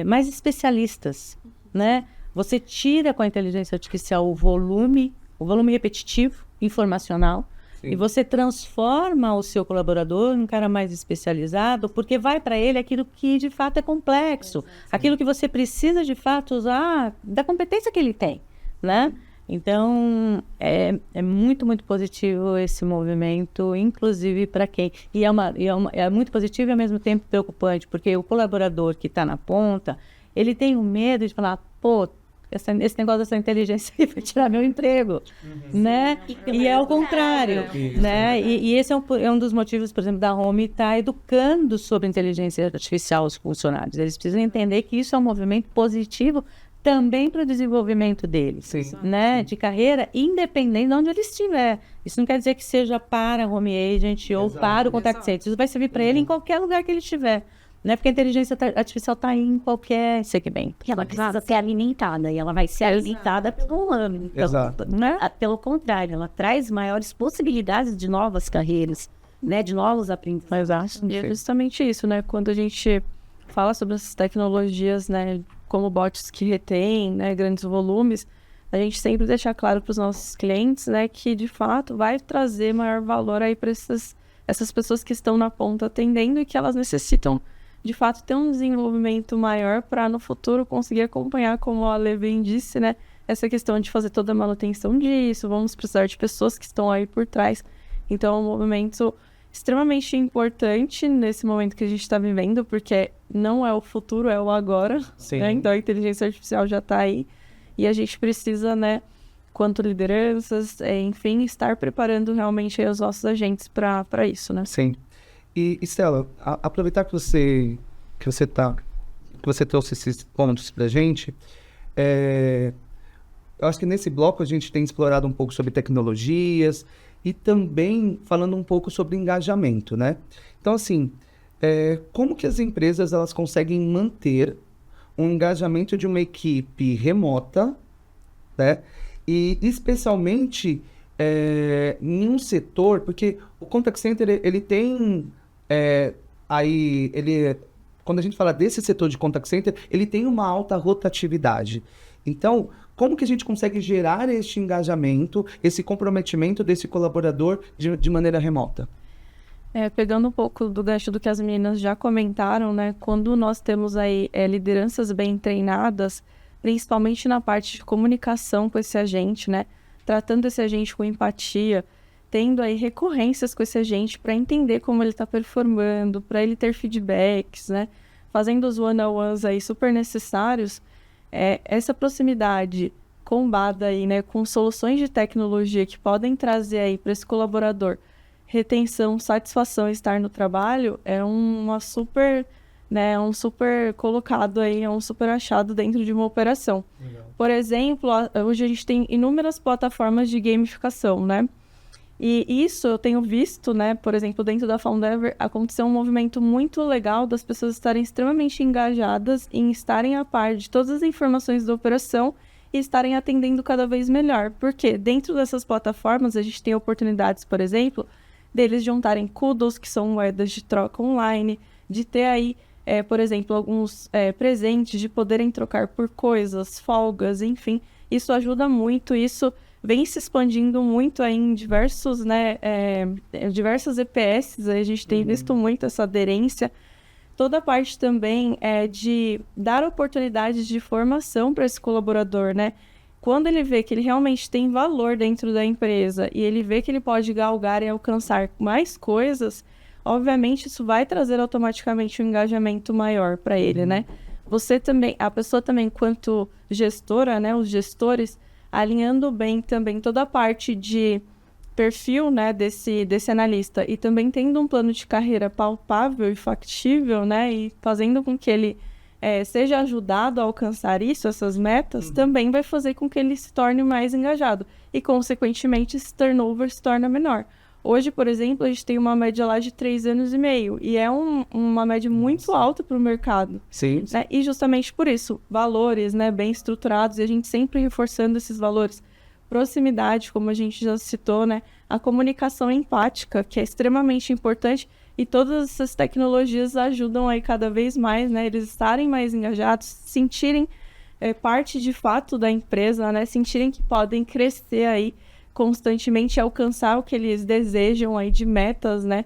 mais especialistas, né? Você tira com a inteligência artificial o volume repetitivo, informacional, e você transforma o seu colaborador num cara mais especializado, porque vai para ele aquilo que de fato é complexo, aquilo que você precisa de fato usar da competência que ele tem, né? Então, é muito, muito positivo esse movimento, inclusive para quem... E é muito positivo e ao mesmo tempo preocupante, porque o colaborador que está na ponta, ele tem o medo de falar, pô, esse negócio dessa inteligência aí vai tirar meu emprego, né? E é o contrário, né? E esse é um dos motivos, por exemplo, da Home estar educando sobre inteligência artificial os funcionários. Eles precisam entender que isso é um movimento positivo também para o desenvolvimento deles, né? De carreira, independente de onde ele estiver. Isso não quer dizer que seja para Home Agent ou para o Contact Center. Isso vai servir para ele em qualquer lugar que ele estiver. Né? Porque a inteligência artificial está em qualquer segmento. Porque ela precisa ser alimentada, e ela vai ser alimentada pelo humano. Exato. Né? Pelo contrário, ela traz maiores possibilidades de novas carreiras, né? De novos aprendizados. E é justamente isso, né? Quando a gente fala sobre essas tecnologias, né, como bots que retêm, né, grandes volumes, a gente sempre deixa claro para os nossos clientes, né, que de fato vai trazer maior valor aí para essas pessoas que estão na ponta atendendo e que elas necessitam de fato ter um desenvolvimento maior para no futuro conseguir acompanhar, como a Ale bem disse, né, essa questão de fazer toda a manutenção disso. Vamos precisar de pessoas que estão aí por trás. Então é um movimento extremamente importante nesse momento que a gente está vivendo, porque não é o futuro, é o agora, né? Então a inteligência artificial já está aí e a gente precisa, né, quanto lideranças, enfim, estar preparando realmente aí os nossos agentes para isso, né? Sim. E Stella, aproveitar que você trouxe esses pontos pra gente, eu acho que nesse bloco a gente tem explorado um pouco sobre tecnologias e também falando um pouco sobre engajamento, né? Então, assim, como que as empresas elas conseguem manter um engajamento de uma equipe remota, né? E especialmente em um setor, porque o Contact Center, ele tem quando a gente fala desse setor de Contact Center, ele tem uma alta rotatividade. Então, como que a gente consegue gerar este engajamento, esse comprometimento desse colaborador de maneira remota? Pegando um pouco do gancho do que as meninas já comentaram, né? Quando nós temos aí lideranças bem treinadas, principalmente na parte de comunicação com esse agente, né? Tratando esse agente com empatia, tendo aí recorrências com esse agente para entender como ele está performando, para ele ter feedbacks, né? Fazendo os one-on-ones aí super necessários, essa proximidade combada aí, né, com soluções de tecnologia que podem trazer aí para esse colaborador retenção, satisfação e estar no trabalho, é uma super, né, um super colocado aí, é um super achado dentro de uma operação. Legal. Por exemplo, hoje a gente tem inúmeras plataformas de gamificação, né? E isso eu tenho visto, né, por exemplo, dentro da Foundever, aconteceu um movimento muito legal das pessoas estarem extremamente engajadas em estarem a par de todas as informações da operação e estarem atendendo cada vez melhor. Porque dentro dessas plataformas a gente tem oportunidades, por exemplo, deles juntarem kudos, que são moedas de troca online, de ter aí, por exemplo, alguns presentes, de poderem trocar por coisas, folgas, enfim. Isso ajuda muito, isso vem se expandindo muito aí em diversos, né, diversas EPS, a gente tem visto muito essa aderência. Toda a parte também de dar oportunidades de formação para esse colaborador, né? Quando ele vê que ele realmente tem valor dentro da empresa e ele vê que ele pode galgar e alcançar mais coisas, obviamente isso vai trazer automaticamente um engajamento maior para ele, né? Você também, a pessoa também, enquanto gestora, né, os gestores, alinhando bem também toda a parte de perfil, né, desse analista e também tendo um plano de carreira palpável e factível, né, e fazendo com que ele seja ajudado a alcançar isso, essas metas, também vai fazer com que ele se torne mais engajado e, consequentemente, esse turnover se torna menor. Hoje, por exemplo, a gente tem uma média lá de 3 anos e meio e é uma média muito alta para o mercado. Sim. Né? E justamente por isso, valores, né, bem estruturados e a gente sempre reforçando esses valores. Proximidade, como a gente já citou, né? A comunicação empática, que é extremamente importante, e todas essas tecnologias ajudam aí cada vez mais, né? Eles estarem mais engajados, sentirem parte de fato da empresa, né? Sentirem que podem crescer aí constantemente, alcançar o que eles desejam aí de metas, né?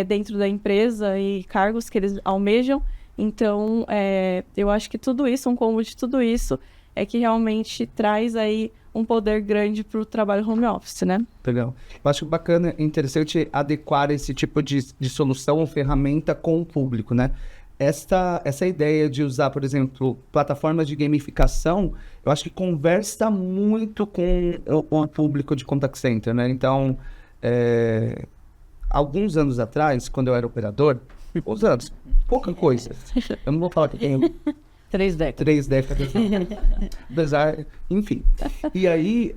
Dentro da empresa e cargos que eles almejam. Então, eu acho que tudo isso, um combo de tudo isso, é que realmente traz aí um poder grande para o trabalho home office, né? Legal. Eu acho bacana, interessante adequar esse tipo de solução ou ferramenta com o público, né? Essa ideia de usar, por exemplo, plataformas de gamificação, eu acho que conversa muito com o público de contact center, né? Então, alguns anos atrás, quando eu era operador, pouca coisa. Eu não vou falar que tem 3 décadas. 3 décadas. Apesar, enfim. E aí,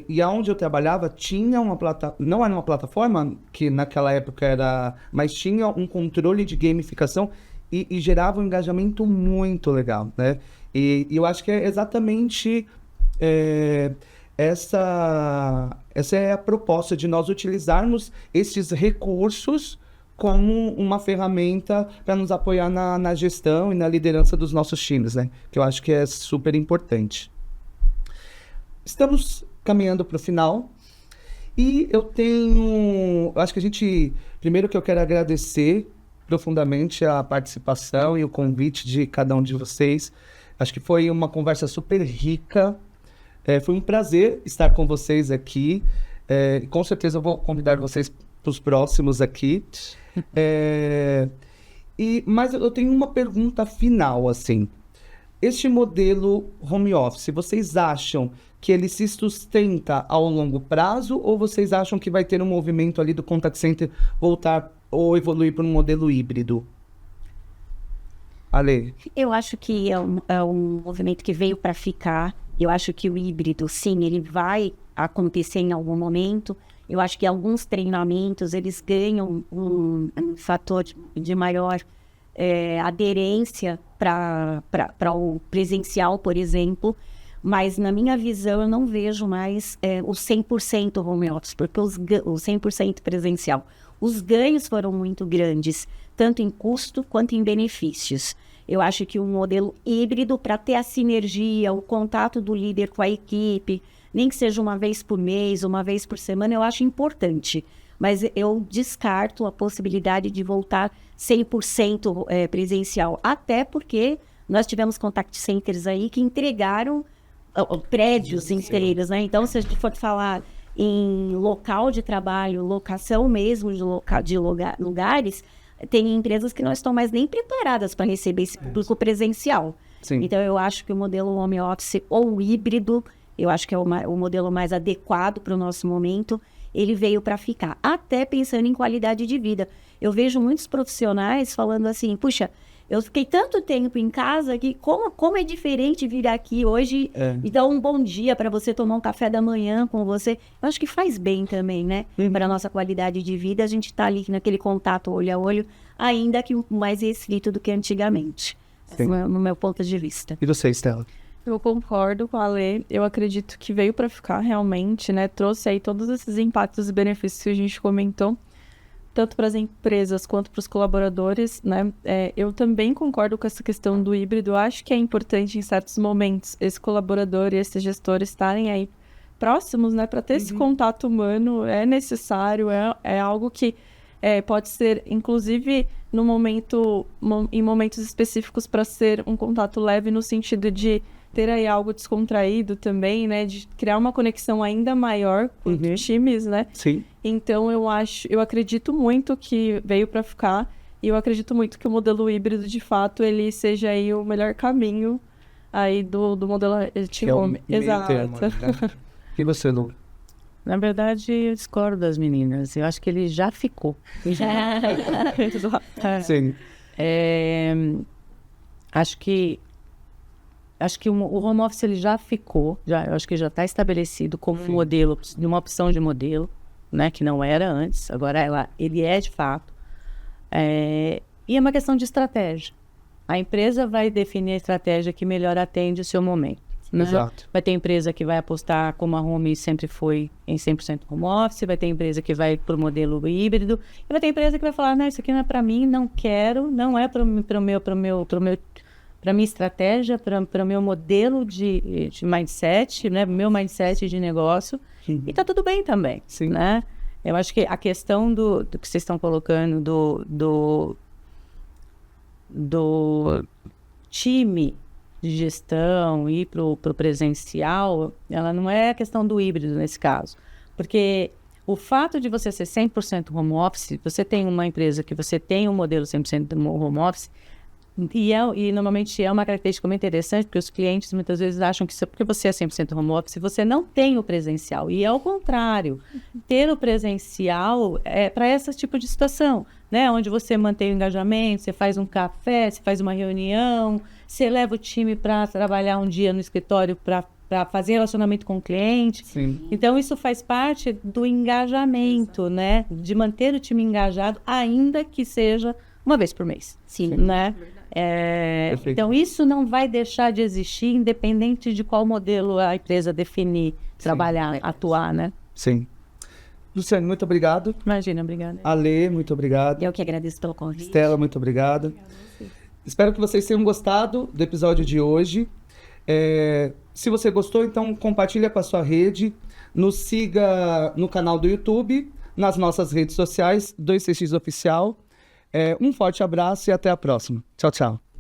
e aonde eu trabalhava, tinha uma plataforma, não era uma plataforma, que naquela época era, mas tinha um controle de gamificação e gerava um engajamento muito legal, né? E eu acho que é exatamente essa é a proposta de nós utilizarmos esses recursos como uma ferramenta para nos apoiar na gestão e na liderança dos nossos times, né? Que eu acho que é super importante. Estamos caminhando para o final e eu acho que primeiro que eu quero agradecer profundamente a participação e o convite de cada um de vocês. Acho que foi uma conversa super rica. Foi um prazer estar com vocês aqui. Com certeza eu vou convidar vocês para os próximos aqui. Mas eu tenho uma pergunta final, assim. Este modelo home office, vocês acham que ele se sustenta ao longo prazo ou vocês acham que vai ter um movimento ali do contact center voltar ou evoluir para um modelo híbrido? Ale? Eu acho que é um movimento que veio para ficar. Eu acho que o híbrido, sim, ele vai acontecer em algum momento. Eu acho que alguns treinamentos, eles ganham um fator de maior aderência para o presencial, por exemplo. Mas, na minha visão, eu não vejo mais o 100% home office, porque o 100% presencial. Os ganhos foram muito grandes, tanto em custo quanto em benefícios. Eu acho que um modelo híbrido, para ter a sinergia, o contato do líder com a equipe, nem que seja uma vez por mês, uma vez por semana, eu acho importante. mas eu descarto a possibilidade de voltar 100% presencial, até porque nós tivemos contact centers aí que entregaram prédios inteiros, né? Então, se a gente for falar em local de trabalho, locação mesmo de lugares, tem empresas que não estão mais nem preparadas para receber esse público presencial. Sim. Então, eu acho que o modelo home office ou híbrido, eu acho que é o modelo mais adequado para o nosso momento, ele veio para ficar. Até pensando em qualidade de vida. Eu vejo muitos profissionais falando assim, puxa, eu fiquei tanto tempo em casa que como é diferente vir aqui hoje e dar um bom dia para você tomar um café da manhã com você. Eu acho que faz bem também, né? Para a nossa qualidade de vida, a gente está ali naquele contato olho a olho, ainda que mais restrito do que antigamente. No meu ponto de vista. E você, Estela? Eu concordo com a Lê. Eu acredito que veio para ficar realmente, né? Trouxe aí todos esses impactos e benefícios que a gente comentou, tanto para as empresas quanto para os colaboradores, né? Eu também concordo com essa questão do híbrido. Eu acho que é importante, em certos momentos, esse colaborador e esse gestor estarem aí próximos, né? Para ter esse contato humano, é necessário, é algo que pode ser, inclusive, em momentos específicos, para ser um contato leve, no sentido de ter aí algo descontraído também, né? De criar uma conexão ainda maior com os times, né? Sim. Então, eu acredito muito que veio para ficar, e eu acredito muito que o modelo híbrido, de fato, ele seja aí o melhor caminho aí do modelo team home. Exato. Termo, né? E você, Lu? Na verdade, eu discordo das meninas. Eu acho que ele já ficou. Sim. Acho que o home office ele já ficou. Eu acho que já está estabelecido como um modelo, uma opção de modelo, né, que não era antes. Agora ele é de fato. E é uma questão de estratégia. A empresa vai definir a estratégia que melhor atende o seu momento. Né? Exato. Vai ter empresa que vai apostar, como a Home sempre foi, em 100% home office. Vai ter empresa que vai para o modelo híbrido. E vai ter empresa que vai falar, não, isso aqui não é para mim, não quero, não é para minha estratégia, para o meu modelo de mindset, né? Meu mindset de negócio. E tá tudo bem também. Sim. Né? Eu acho que a questão do que vocês estão colocando do time de gestão e pro presencial, ela não é a questão do híbrido nesse caso. Porque o fato de você ser 100% home office, você tem uma empresa que você tem um modelo 100% home office, e normalmente é uma característica muito interessante, porque os clientes muitas vezes acham que porque você é 100% home office, você não tem o presencial. E é o contrário. Ter o presencial é para esse tipo de situação, né? Onde você mantém o engajamento, você faz um café, você faz uma reunião, você leva o time para trabalhar um dia no escritório para fazer relacionamento com o cliente. Sim. Então, isso faz parte do engajamento, né? De manter o time engajado, ainda que seja uma vez por mês. Sim. Né? Então, isso não vai deixar de existir, independente de qual modelo a empresa definir, trabalhar, atuar, né? Sim. Luciane, muito obrigado. Imagina, obrigada. Ale, muito obrigado. Eu que agradeço pelo convite. Estela, muito obrigado. Espero que vocês tenham gostado do episódio de hoje. Se você gostou, então compartilha com a sua rede. Nos siga no canal do YouTube, nas nossas redes sociais, 2CX Oficial. Um forte abraço e até a próxima. Tchau, tchau.